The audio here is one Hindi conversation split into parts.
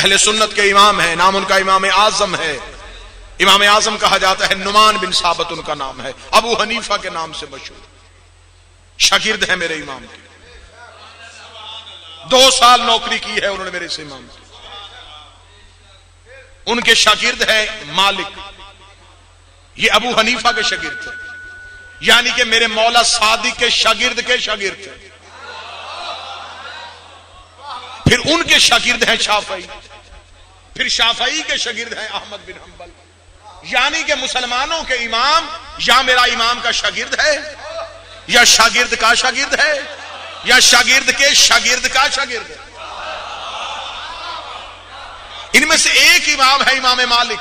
अहले सुन्नत के इमाम है, नाम उनका इमाम आजम है। इमाम आजम कहा जाता है, नुमान बिन साबित उनका नाम है, अबू हनीफा के नाम से मशहूर, शागिर्द है मेरे इमाम के। 2 साल नौकरी की है उन्होंने मेरे से इमाम की। उनके शागिर्द है मालिक, ये अबू हनीफा के शागिर्द थे, यानी कि मेरे मौला सादिक के शागिर्द थे। फिर उनके शागिर्द हैं शाफई, फिर शाफई के शागिर्द हैं अहमद बिन हंबल, यानी कि मुसलमानों के इमाम या मेरा इमाम का शागिर्द है, या शागिर्द का शागिर्द है, या शागिर्द के शागिर्द का शागिर्द है। इनमें से एक इमाम है इमाम मालिक,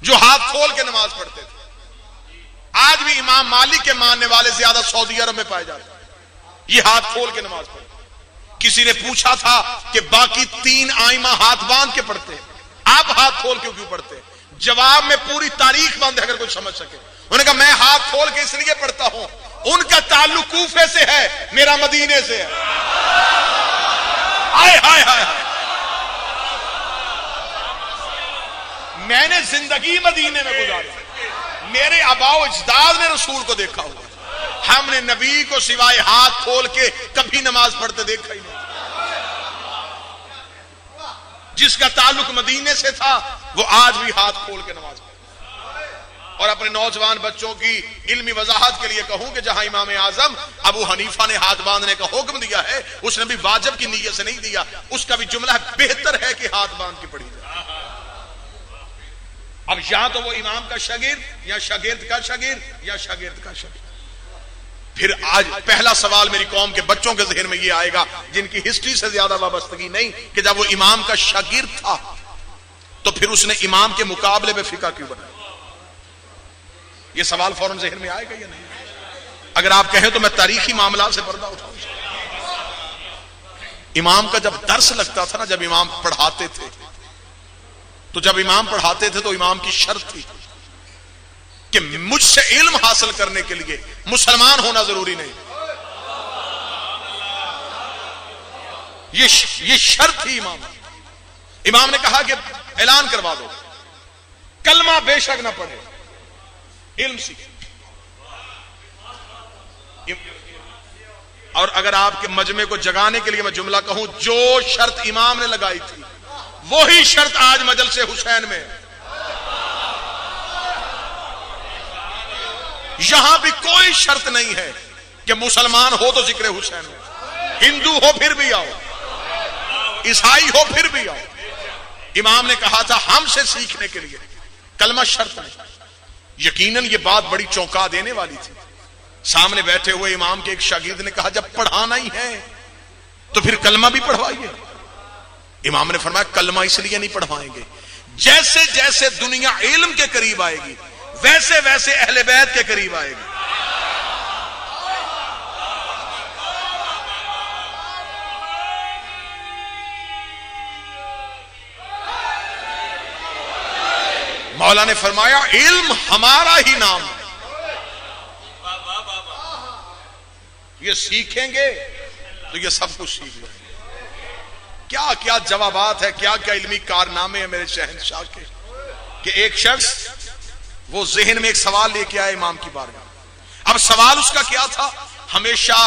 जो हाथ खोल के नमाज पढ़ते थे। आज भी इमाम मालिक के मानने वाले ज्यादा सऊदी अरब में पाए जाते हैं। ये हाथ खोल के नमाज पढ़ते। किसी ने पूछा था कि बाकी 3 आइमा हाथ बांध के पढ़ते हैं, आप हाथ खोल के क्यों पढ़ते हैं? जवाब में पूरी तारीख बंद है, अगर कोई समझ सके। उन्होंने कहा मैं हाथ खोल के इसलिए पढ़ता हूं, उनका ताल्लुक कूफे से है, मेरा मदीने से है। हाय हाय हाय, मैंने जिंदगी मदीने में गुजारी, मेरे आबाओ अजदाद ने रसूल को देखा हुआ, हमने नबी को सिवाय हाथ खोल के कभी नमाज पढ़ते देखा ही नहीं। जिसका ताल्लुक मदीने से था वो आज भी हाथ खोल के नमाज पढ़ता। और अपने नौजवान बच्चों की इल्मी वजाहत के लिए कहूं कि जहां इमाम आजम अबू हनीफा ने हाथ बांधने का हुक्म दिया है, उसने भी वाजिब की नीयत से नहीं दिया, उसका भी जुमला बेहतर है कि हाथ बांध के पढ़ी जाए। अब या तो वो इमाम का शागिर्द, या शागिर्द का शागिर्द, या शागिर्द का शागिर्द। फिर आज पहला सवाल मेरी कौम के बच्चों के जहन में ये आएगा, जिनकी हिस्ट्री से ज्यादा वाबस्तगी नहीं, कि जब वो इमाम का शागिर्द था तो फिर उसने इमाम के मुकाबले में फिका क्यों बनाया? ये सवाल फौरन जहन में आएगा या नहीं? अगर आप कहें तो मैं तारीखी मामला से पर्दा उठाऊं। इमाम का जब दर्स लगता था ना, जब इमाम पढ़ाते थे, तो जब इमाम पढ़ाते थे तो इमाम की शर्त थी कि मुझसे इल्म हासिल करने के लिए मुसलमान होना जरूरी नहीं। ये शर्त थी इमाम ने कहा कि ऐलान करवा दो, कलमा बेशक ना पढ़े, इल्म सीखे। और अगर आपके मजमे को जगाने के लिए मैं जुमला कहूं, जो शर्त इमाम ने लगाई थी वही शर्त आज मजलिस हुसैन में है। यहां भी कोई शर्त नहीं है कि मुसलमान हो तो जिक्र हुसैन हो, हिंदू हो फिर भी आओ, ईसाई हो फिर भी आओ। इमाम ने कहा था हमसे सीखने के लिए कलमा शर्त नहीं। यकीनन ये बात बड़ी चौंका देने वाली थी। सामने बैठे हुए इमाम के एक शागिर्द ने कहा जब पढ़ाना ही है तो फिर कलमा भी पढ़वाइए। इमाम ने फरमाया कलमा इसलिए नहीं पढ़वाएंगे, जैसे जैसे दुनिया इल्म के करीब आएगी वैसे वैसे अहले बैत के करीब आएगी। मौला ने फरमाया इल्म हमारा ही नाम है, ये सीखेंगे तो ये सब कुछ सीख लेंगे। क्या क्या जवाबात है, क्या क्या इल्मी कारनामे हैं मेरे शहंशाह के, कि एक शख्स वो जहन में एक सवाल लेके आया इमाम की बारगाह। अब सवाल उसका क्या था, हमेशा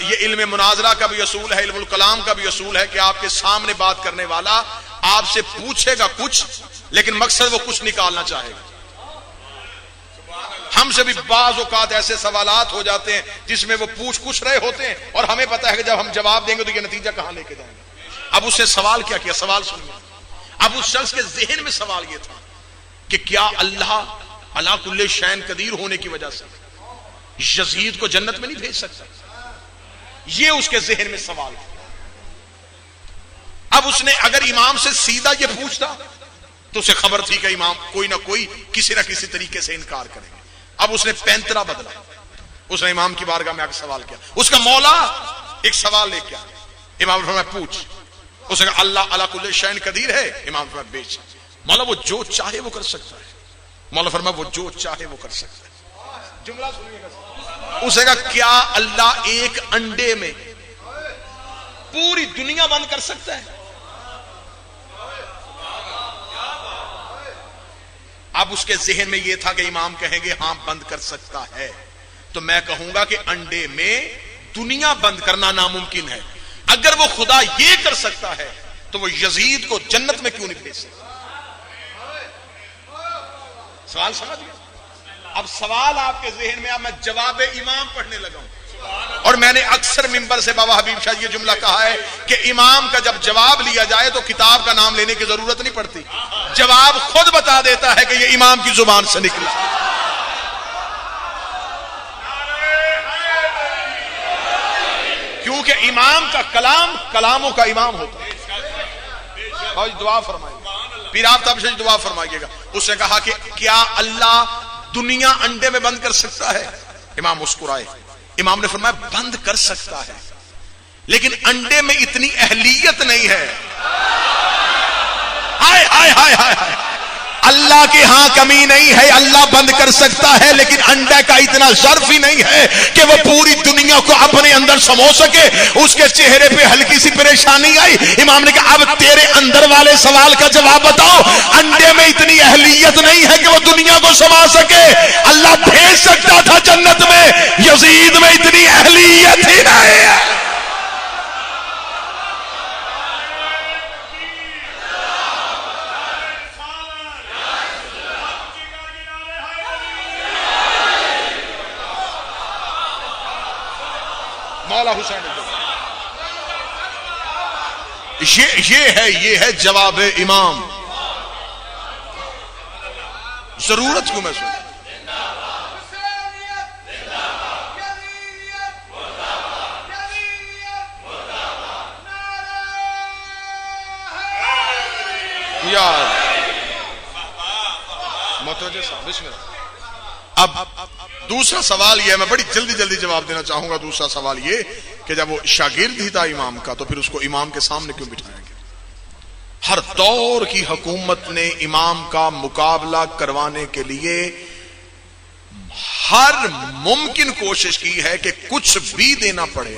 ये इल्म मुनाजरा का भी असूल है, इल्मुल कलाम का भी असूल है कि आपके सामने बात करने वाला आपसे पूछेगा कुछ, लेकिन मकसद वो कुछ निकालना चाहेगा। हमसे भी बाज़ औक़ात ऐसे सवालात हो जाते हैं जिसमें वो पूछ कुछ रहे होते हैं और हमें पता है कि जब हम जवाब देंगे तो ये नतीजा कहां लेके जाएंगे। अब उससे सवाल क्या किया, सवाल सुनिए। अब उस शख्स के जहन में सवाल यह था कि क्या अल्लाह अला कुल्ले शैन कदीर होने की वजह से यजीद को जन्नत में नहीं भेज सकता? ये उसके जहन में सवाल था। अब उसने अगर इमाम से सीधा ये पूछता तो उसे खबर थी कि इमाम कोई ना कोई किसी ना किसी तरीके से इनकार करेंगे। अब उसने पैंतरा बदला, उसने इमाम की बारगाह में आकर सवाल किया। उसका मौला एक सवाल लेके आया, इमाम फरमाया पूछ। उसने कहा अल्लाह अला कुल्ले शैन कदीर है। इमाम फरमाया बेच। मौला वो जो चाहे वो कर सकता है। मौला फरमाया वो जो चाहे वो कर सकता है। जुमला सुनिएगा। उसने कहा क्या अल्लाह एक अंडे में पूरी दुनिया बंद कर सकता है? अब उसके जहन में यह था कि इमाम कहेंगे हां बंद कर सकता है, तो मैं कहूंगा कि अंडे में दुनिया बंद करना नामुमकिन है। अगर वो खुदा ये कर सकता है तो वो यजीद को जन्नत में क्यों नहीं भेज सकता? सवाल समझ गए? अब सवाल आपके जहन में, अब मैं जवाब इमाम पढ़ने लगा हूं। और मैंने अक्सर मिंबर से बाबा हबीब शाह ये जुमला कहा है कि इमाम का जब जवाब लिया जाए तो किताब का नाम लेने की जरूरत नहीं पड़ती, जवाब खुद बता देता है कि ये इमाम की जुबान से निकला। क्योंकि इमाम का कलाम कलामों का इमाम होता है। और दुआ फरमाइए, पीर आफ्ताब से दुआ फरमाइएगा। उसने कहा कि क्या अल्लाह दुनिया अंडे में बंद कर सकता है? इमाम मुस्कुराए। इमाम ने फरमाया बंद कर सकता है, लेकिन अंडे में इतनी अहलियत नहीं है। हाय हाय हाय हाय हाय, अल्लाह के यहां कमी नहीं है, अल्लाह बंद कर सकता है, लेकिन अंडे का इतना शर्फ ही नहीं है कि वो पूरी दुनिया को अपने अंदर समो सके। उसके चेहरे पे हल्की सी परेशानी आई। इमाम ने कहा अब तेरे अंदर वाले सवाल का जवाब बताओ। अंडे में इतनी अहलियत नहीं है कि वो दुनिया को समा सके। अल्लाह भेज सकता था जन्नत में, यजीद में इतनी अहलियत ही नहीं है। मौला हुसैन, ये है जवाब इमाम। जरूरत क्यों महसूस? यार मुतवज्जह साहब बिस्मिल्लाह। अब दूसरा सवाल यह, मैं बड़ी जल्दी जल्दी जवाब देना चाहूंगा। दूसरा सवाल यह कि जब वो शागिर्द ही था इमाम का, तो फिर उसको इमाम के सामने क्यों बिठाया गया? हर दौर की हुकूमत ने इमाम का मुकाबला करवाने के लिए हर मुमकिन कोशिश की है कि कुछ भी देना पड़े,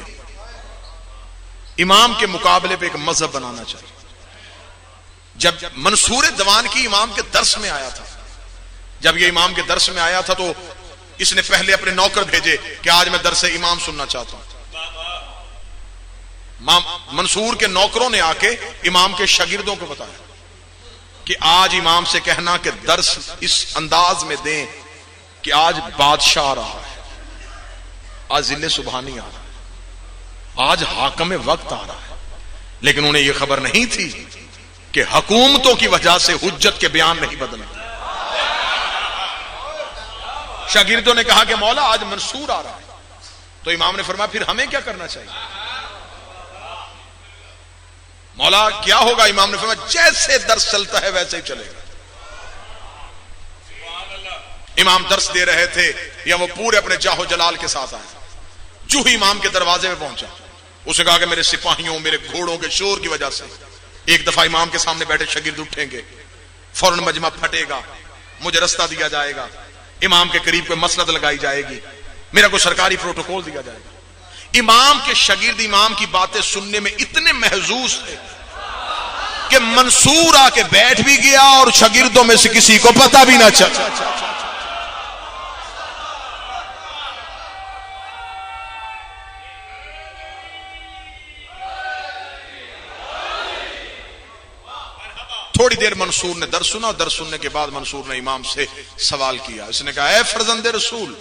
इमाम के मुकाबले पे एक मजहब बनाना चाहिए। जब मंसूर दवान की इमाम के दर्स में आया था, जब ये इमाम के दर्स में आया था, तो इसने पहले अपने नौकर भेजे कि आज मैं दर्स इमाम सुनना चाहता हूं। मंसूर के नौकरों ने आके इमाम के शागिर्दों को बताया कि आज इमाम से कहना कि दर्स इस अंदाज में दें कि आज बादशाह आ रहा है, आज जिले सुबहानी आ रहा है, आज हाकम वक्त आ रहा है। लेकिन उन्हें यह खबर नहीं थी कि हुकूमतों की वजह से हुज्जत के बयान नहीं बदले। शागिर्दों ने कहा कि मौला आज मंसूर आ रहा है। तो इमाम ने फरमाया फिर हमें क्या करना चाहिए? मौला क्या होगा? इमाम ने फरमाया जैसे दर्स चलता है वैसे ही चलेगा। इमाम दर्स दे रहे थे या वो पूरे अपने जाहो जलाल के साथ आए। जो ही इमाम के दरवाजे में पहुंचा, उसने कहा कि मेरे सिपाहियों, मेरे घोड़ों के शोर की वजह से एक दफा इमाम के सामने बैठे शागिर्द उठेंगे, फौरन मजमा फटेगा, मुझे रास्ता दिया जाएगा, इमाम के करीब कोई मसनद लगाई जाएगी, मेरा को सरकारी प्रोटोकॉल दिया जाएगा। इमाम के शागिर्द इमाम की बातें सुनने में इतने महजूज थे कि मंसूर आके बैठ भी गया और शागिर्दों में से किसी को पता भी ना चला। थोड़ी देर मंसूर ने दर्स सुना, और दर्स सुनने के बाद मंसूर ने इमाम से सवाल किया। उसने कहा ऐ फर्जंदे रसूल,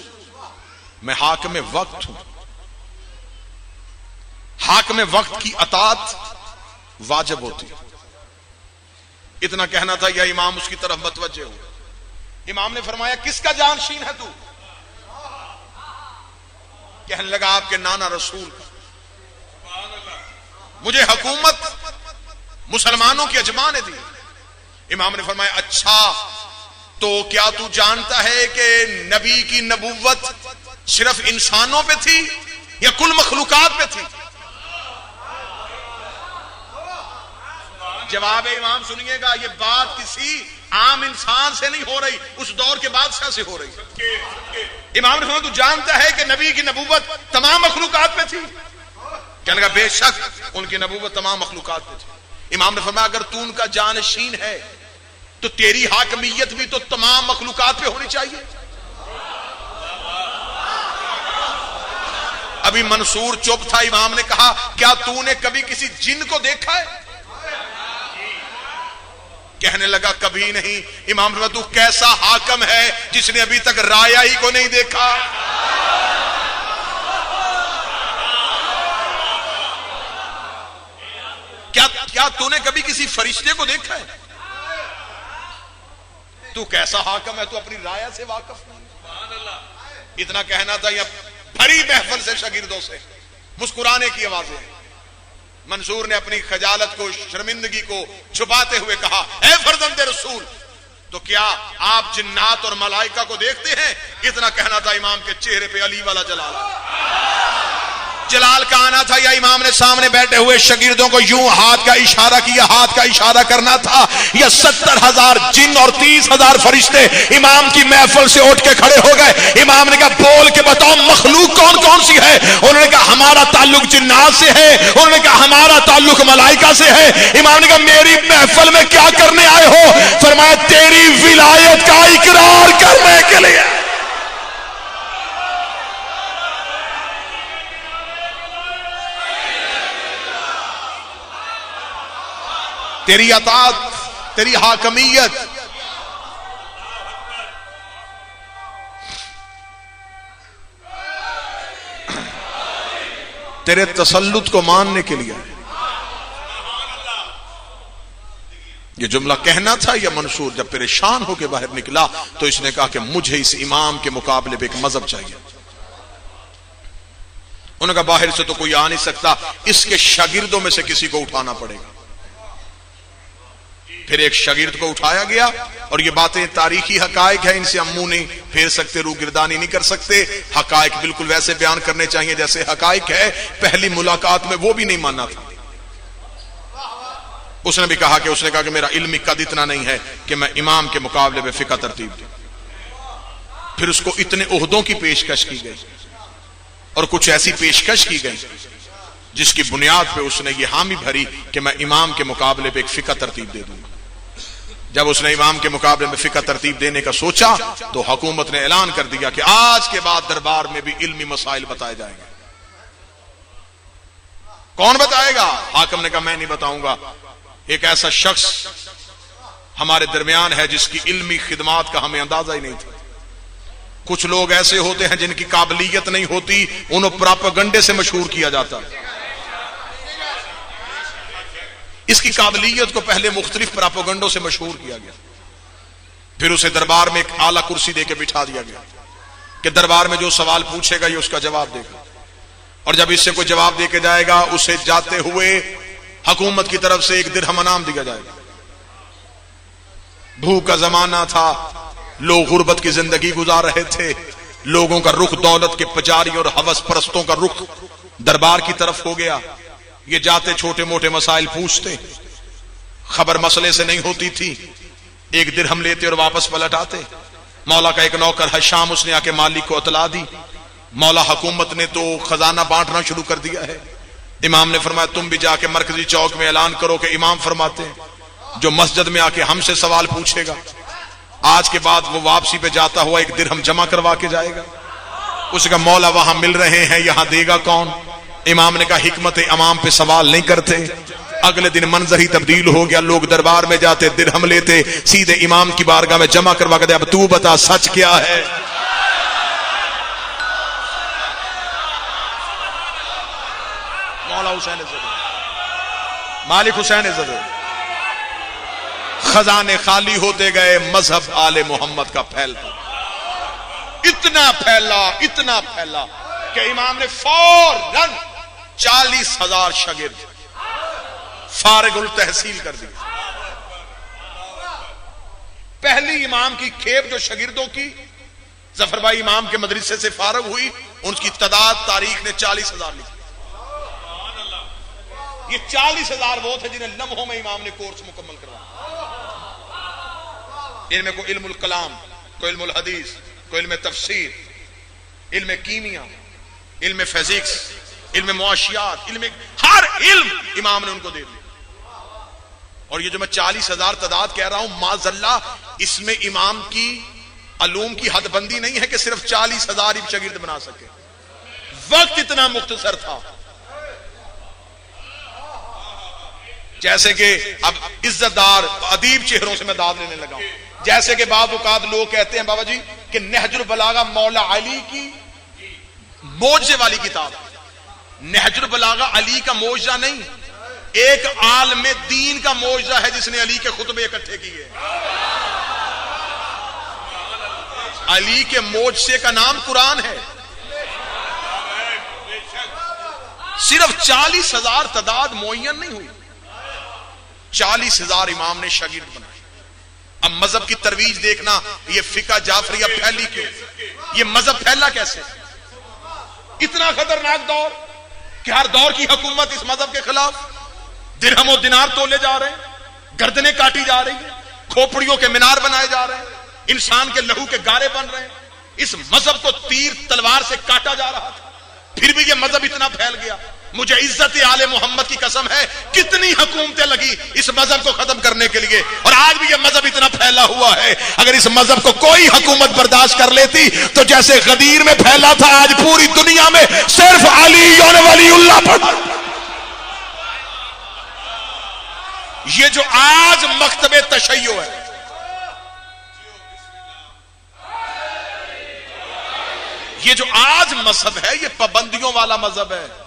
मैं हाकिम वक्त हूं, हाकिम वक्त की अतात वाजिब होती है। इतना कहना था या इमाम उसकी तरफ मतवज्जे हुए। इमाम ने फरमाया किसका जानशीन है तू? कहने लगा आपके नाना रसूल का। मुझे हुकूमत मुसलमानों की अजमा ने दी। इमाम ने फरमाया अच्छा, तो क्या तू जानता है कि नबी की नबुव्वत सिर्फ इंसानों पे थी या कुल मखलूकात पे थी? जवाब इमाम सुनिएगा, ये बात किसी आम इंसान से नहीं हो रही, उस दौर के बादशाह से हो रही। इमाम ने फरमाया तू जानता है कि नबी की नबुव्वत तमाम मखलूकात पे थी? कहने लगा बेशक उनकी नबुव्वत तमाम मखलूकात पे थी। इमाम ने फरमाया अगर तू उनका जानशीन है तो तेरी हाकमियत भी तो तमाम मखलूकात पे होनी चाहिए। अभी मंसूर चुप था, इमाम ने कहा क्या तूने कभी किसी जिन को देखा है? कहने लगा कभी नहीं। इमाम ने कहा तू कैसा हाकम है जिसने अभी तक राया ही को नहीं देखा? क्या तूने कभी किसी फरिश्ते को देखा है? तू कैसा हाकम है, तू अपनी राया से वाकिफ नहीं। इतना कहना था, या भरी महफिल से शागिर्दों से मुस्कुराने की आवाजें। मंसूर ने अपनी खजालत को, शर्मिंदगी को छुपाते हुए कहा, ऐ फर्जंदे रसूल, तो क्या आप जिन्नात और मलाइका को देखते हैं? इतना कहना था, इमाम के चेहरे पे अली वाला जलाल का आना था, या इमाम ने सामने बैठे हुए शागिर्दों को यूं हाथ का इशारा किया, हाथ का इशारा करना था, या 70,000 जिन और 30,000 फरिश्ते इमाम की महफिल से उठ के खड़े हो गए। इमाम ने कहा बोल के बताओ मखलूक कौन कौन सी है? उन्होंने कहा हमारा ताल्लुक जिन्नात से है। उन्होंने कहा हमारा ताल्लुक मलाइका से है। इमाम ने कहा मेरी महफिल में क्या करने आए हो? फरमाया तेरी विलायत का इकरार करने के लिए। तेरी अतात, तेरी हाकमियत, तेरे तसल्लुत को मानने के लिए। ये जुमला कहना था, या मंसूर जब परेशान होकर बाहर निकला तो इसने कहा कि मुझे इस इमाम के मुकाबले में एक मजहब चाहिए। उन्होंने कहा बाहर से तो कोई आ नहीं सकता, इसके शागिर्दों में से किसी को उठाना पड़ेगा। फिर एक शागिर्द को उठाया गया, और ये बातें तारीखी हकायक है, इनसे हम मुंह नहीं फेर सकते, रूगिरदानी नहीं कर सकते। हकायक बिल्कुल वैसे बयान करने चाहिए जैसे हकायक है। पहली मुलाकात में वो भी नहीं माना था। उसने भी कहा कि मेरा इल्मी कद इतना नहीं है कि मैं इमाम के मुकाबले में फिका तरतीब दूं। फिर उसको इतने ओहदों की पेशकश की गई, और कुछ ऐसी पेशकश की गई जिसकी बुनियाद पे उसने ये हामी भरी कि मैं इमाम के मुकाबले पे एक फिका तरतीब दे दूंगा। जब उसने इमाम के मुकाबले में फिका तरतीब देने का सोचा तो हुकूमत ने ऐलान कर दिया कि आज के बाद दरबार में भी इल्मी मसाइल बताए जाएंगे। कौन बताएगा? हाकिम ने कहा मैं नहीं बताऊंगा। एक ऐसा शख्स हमारे दरमियान है जिसकी इल्मी खिदमात का हमें अंदाजा ही नहीं था। कुछ लोग ऐसे होते हैं जिनकी काबिलियत नहीं होती, उन्हें प्रोपेगेंडे से मशहूर किया जाता है। इसकी काबिलियत को पहले मुख्तलिफ प्रोपेगेंडों से मशहूर किया गया, फिर उसे दरबार में एक आला कुर्सी देके बिठा दिया गया कि दरबार में जो सवाल पूछेगा ये उसका जवाब देगा, और जब इससे कोई जवाब देके जाएगा उसे जाते हुए हुकूमत की तरफ से एक दिरहम इनाम दिया जाएगा। भूख का जमाना था, लोग गुर्बत की जिंदगी गुजार रहे थे, लोगों का रुख दौलत के पुजारी और हवस परस्तों का रुख दरबार की तरफ हो गया। ये जाते छोटे मोटे मसाइल पूछते, खबर मसले से नहीं होती थी, एक दिरहम लेते और वापस पलट आते। मौला का एक नौकर है शाम, उसने आके मालिक को इतला दी। मौला हुकूमत ने तो खजाना बांटना शुरू कर दिया है। इमाम ने फरमाया तुम भी जाके मरकजी चौक में ऐलान करो कि इमाम फरमाते हैं जो मस्जिद में आके हमसे सवाल पूछेगा आज के बाद वो वापसी पे जाता हुआ एक दिरहम जमा करवा के जाएगा। उसका मौला वहां मिल रहे हैं, यहां देगा कौन? इमाम ने कहा हिकमत इमाम पे सवाल नहीं करते। अगले दिन मंजर ही तब्दील हो गया, लोग दरबार में जाते, दिरहम लेते, सीधे इमाम की बारगाह में जमा करवा के दे, अब तू बता सच क्या है? मौला हुसैन मालिक हुसैन खजाने खाली होते गए, मजहब आले मोहम्मद का फैलता इतना फैला कि इमाम ने फौरन 40,000 शागिर्द फारिगुल तहसील कर दी। पहली इमाम की खेप जो शागिर्दों की जफर भाई इमाम के मदरसे से फारग हुई, उनकी तादाद तारीख ने 40,000 लिखी। ये 40,000 वो थे जिन्हें लम्हों में इमाम ने कोर्स मुकम्मल करवाया। इनमें को इल्मुल कलाम, को इल्मुल हदीस, को इल्म तफसीर, इल्म कीमिया, इल्म फिजिक्स, इल्म मुआशियात, इल्म हर इल्म इमाम ने उनको दे दिया। और ये जो मैं 40,000 तादाद कह रहा हूं, माजल्ला इसमें इमाम की अलूम की हदबंदी नहीं है कि सिर्फ 40,000 ही शागिर्द बना सके। वक्त इतना मुख्तसर था। जैसे कि अब इज्जतदार अदीब चेहरों से मैं दाद लेने लगा हूं। जैसे कि बाद औकात लोग कहते हैं बाबा जी कि नहजुल बलागा मौला अली की मौजे वाली किताब। नहजुल बलागा अली का मौजा नहीं, एक आलम दीन का मौजा है जिसने अली के खुतबे इकट्ठे किए। अली के मौजे का नाम कुरान है। सिर्फ 40,000 तादाद मुअय्यन नहीं हुई, 40,000 इमाम ने शागिर्द बनाए। अब मजहब की तरवीज देखना, ये फिका जाफरिया फैली क्यों? ये मजहब फैला कैसे? इतना खतरनाक दौर कि हर दौर की हुकूमत इस मजहब के खिलाफ, दिरहम और दिनार तोले जा रहे हैं, गर्दनें काटी जा रही हैं, खोपड़ियों के मीनार बनाए जा रहे हैं, इंसान के लहू के गारे बन रहे हैं। इस मजहब को तीर तलवार से काटा जा रहा था, फिर भी यह मजहब इतना फैल गया। मुझे इज्जत आले मोहम्मद की कसम है, कितनी हुकूमतें लगी इस मजहब को खत्म करने के लिए, और आज भी यह मजहब इतना फैला हुआ है। अगर इस मजहब को कोई हुकूमत बर्दाश्त कर लेती तो जैसे गदीर में फैला था, आज पूरी दुनिया में सिर्फ अली और वलीउल्लाह पर। ये जो आज मकतबे तशय्यो है, ये जो आज मजहब है, ये पाबंदियों वाला मजहब है।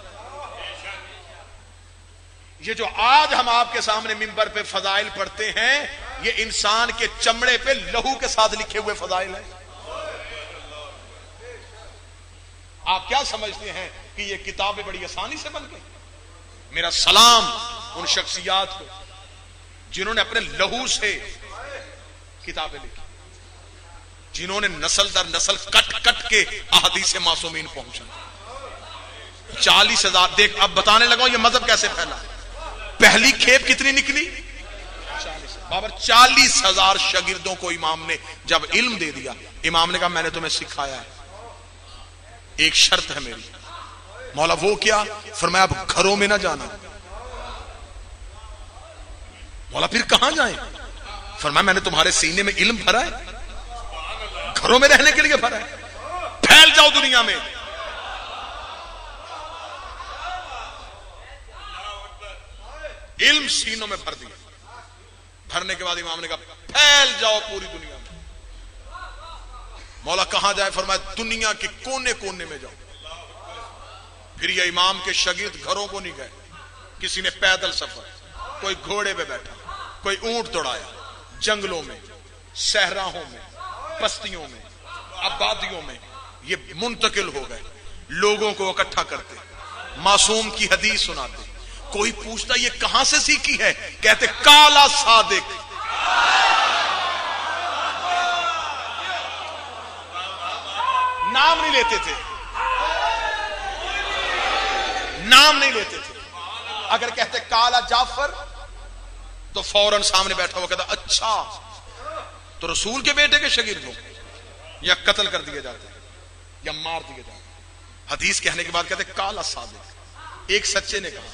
ये जो आज हम आपके सामने मिंबर पे फजाइल पढ़ते हैं, ये इंसान के चमड़े पे लहू के साथ लिखे हुए फजाइल हैं। आप क्या समझते हैं कि ये किताबें बड़ी आसानी से बन गई? मेरा सलाम उन शख्सियात को जिन्होंने अपने लहू से किताबें लिखी, जिन्होंने नस्ल दर नस्ल कट कट के अहदीस मासूमीन पहुंचा। 40,000 देख, अब बताने लगा ये मजहब कैसे फैला। पहली खेप कितनी निकली? 40,000 शागिर्दों को इमाम ने जब इल्म दे दिया, इमाम ने कहा मैंने तुम्हें सिखाया है, एक शर्त है मेरी। मौला वो क्या? फरमाया अब घरों में ना जाना। मौला फिर कहां जाएं? फरमाया मैंने तुम्हारे सीने में इल्म भरा है, घरों में रहने के लिए भरा है, फैल जाओ दुनिया में। इल्म सीनों में भर दिया। भरने के बाद इमाम ने कहा फैल जाओ पूरी दुनिया में। मौला कहां जाए? फरमाया दुनिया के कोने कोने में जाओ। फिर ये इमाम के शागिर्द घरों को नहीं गए, किसी ने पैदल सफर, कोई घोड़े पे बैठा, कोई ऊंट दौड़ाया, जंगलों में, सहराहों में, बस्तियों में, आबादियों में ये मुंतकिल हो गए। लोगों को इकट्ठा करते, मासूम की हदीस सुनाते। कोई पूछता ये कहां से सीखी है? कहते काला सादिक। नाम नहीं लेते थे, नाम नहीं लेते थे। अगर कहते काला जाफर तो फौरन सामने बैठा हुआ कहता अच्छा, तो रसूल के बेटे के शागिर्द हो, या कत्ल कर दिए जाते या मार दिए जाते। हदीस कहने के बाद कहते काला सादिक। एक सच्चे ने कहा,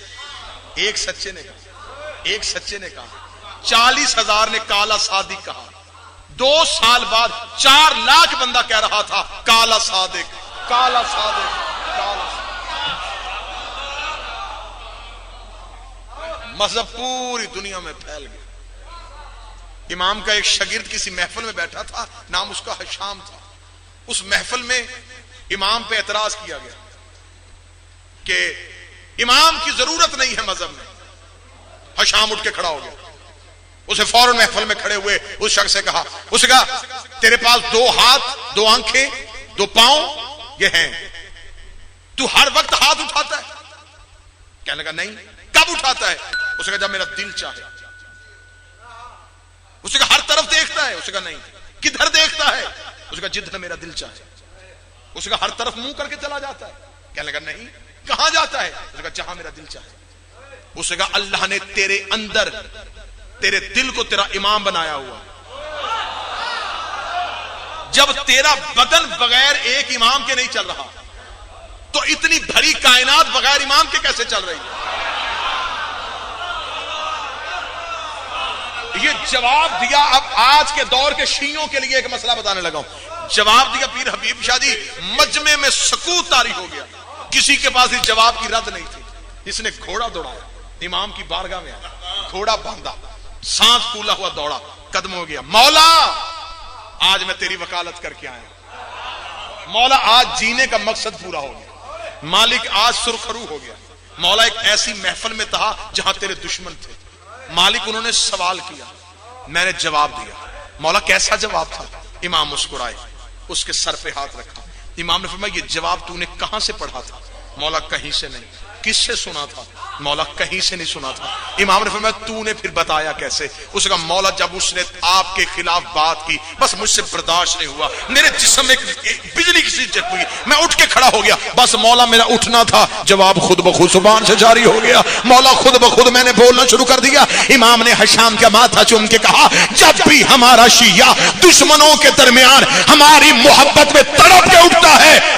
एक सच्चे ने कहा, एक सच्चे ने कहा। 40,000 ने काला सादिक कहा। 2 साल बाद 4 लाख बंदा कह रहा था काला सादिक, काला सादिक, काला सादिक। मजहब पूरी दुनिया में फैल गया। इमाम का एक शागिर्द किसी महफिल में बैठा था, नाम उसका हशाम था। उस महफिल में इमाम पे एतराज किया गया कि इमाम की जरूरत नहीं है मजहब में। हशाम उठ के खड़ा हो गया। उसे फौरन महफिल में खड़े हुए उस शख्स से कहा, उसे कहा तेरे पास 2 हाथ, 2 आंखें, 2 पांव ये हैं, तू हर वक्त हाथ उठाता है? कहने लगा नहीं। कब उठाता है? उसे कहा जब मेरा दिल चाहे। उसे कहा हर तरफ देखता है? उसे कहा नहीं। किधर देखता है? उसे कहा जिधर मेरा दिल चाहे। उसे कहा हर तरफ मुंह करके चला जाता है? कहने लगा नहीं। कहां जाता है? उसे कहा जहां मेरा दिल चाहे। उसे कहा अल्लाह ने तेरे अंदर, तेरे दिल को तेरा इमाम बनाया हुआ। जब तेरा बदन बगैर एक इमाम के नहीं चल रहा, तो इतनी भरी कायनात बगैर इमाम के कैसे चल रही है? ये जवाब दिया। अब आज के दौर के शियों के लिए एक मसला बताने लगा हूं। जवाब दिया पीर हबीब शाह जी, मजमे में सकूत तारी हो गया, किसी के पास इस जवाब की रद्द नहीं थी। इसने घोड़ा दौड़ाया, इमाम की बारगाह में आया, घोड़ा बांधा, सांस फूला हुआ दौड़ा, कदम हो गया, मौला आज मैं तेरी वकालत करके आया, मौला आज जीने का मकसद पूरा हो गया, मालिक आज सुरखरू हो गया, मौला एक ऐसी महफिल में था जहां तेरे दुश्मन थे, मालिक उन्होंने सवाल किया, मैंने जवाब दिया। मौला कैसा जवाब था? इमाम मुस्कुराए, उसके सर पे हाथ रखा। इमाम ने फरमाया ये जवाब तूने कहां से पढ़ा था? मौला कहीं से नहीं। किससे सुना था? मौला कहीं से नहीं सुना था। इमाम ने फरमाया तूने फिर बताया कैसे? उसने कहा मौला जब उसने आपके खिलाफ बात की बस मुझसे बर्दाश्त नहीं हुआ, मेरे जिस्म में बिजली की सी झटक हुई, मैं उठ के खड़ा हो गया, बस मौला मेरा उठना था, जवाब खुद ब खुद जुबान से जारी हो गया, मौला खुद ब खुद मैंने बोलना शुरू कर दिया। इमाम ने हशाम का माथा चूम के कहा जब भी हमारा शिया दुश्मनों के दरमियान हमारी मोहब्बत में तड़प के उठता है